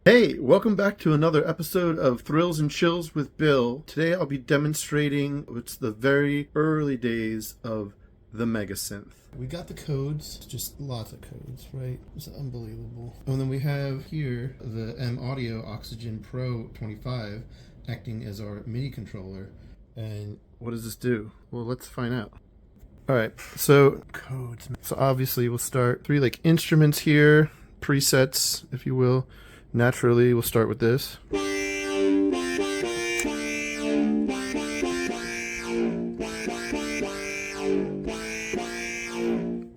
Hey, welcome back to another episode of Thrills and Chills with Bill. Today I'll be demonstrating what's the very early days of the MEGASYNth. We got the codes, just lots of codes, right? It's unbelievable. And then we have here the M Audio Oxygen Pro 25 acting as our MIDI controller. And what does this do? Well, let's find out. Alright, so codes. So obviously we'll start three instruments here, presets, if you will. Naturally, we'll start with this.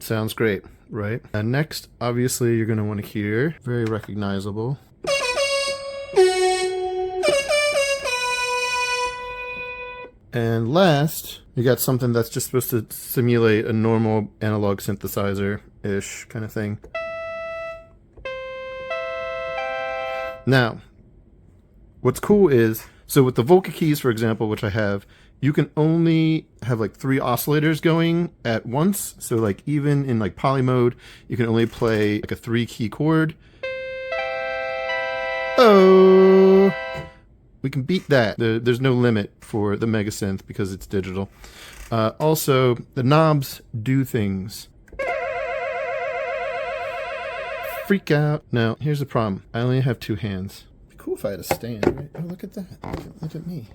Sounds great, right? And next, obviously, you're going to want to hear, very recognizable. And last, you got something that's just supposed to simulate a normal analog synthesizer-ish kind of thing. Now, what's cool is, so with the Volca keys, for example, which I have, you can only have three oscillators going at once. So even in poly mode, you can only play a 3-key chord. Oh, we can beat that. There's no limit for the MEGASYNth because it's digital. Also, the knobs do things. Freak out. Now, here's the problem. I only have two hands. It'd be cool if I had a stand, right? Oh, look at that. Look at me.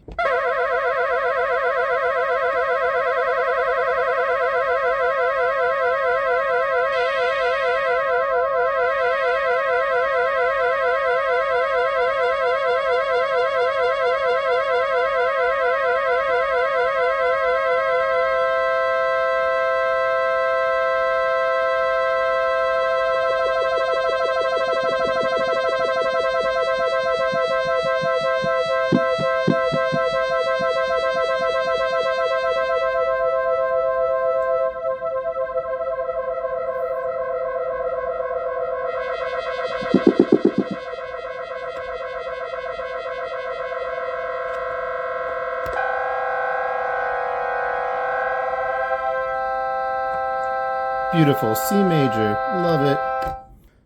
Beautiful. C major. Love it.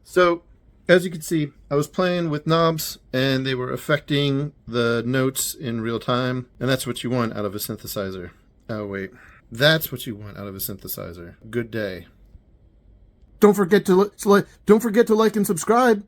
So, as you can see, I was playing with knobs and they were affecting the notes in real time. And that's what you want out of a synthesizer. Oh, wait. That's what you want out of a synthesizer. Good day. Don't forget to like and subscribe.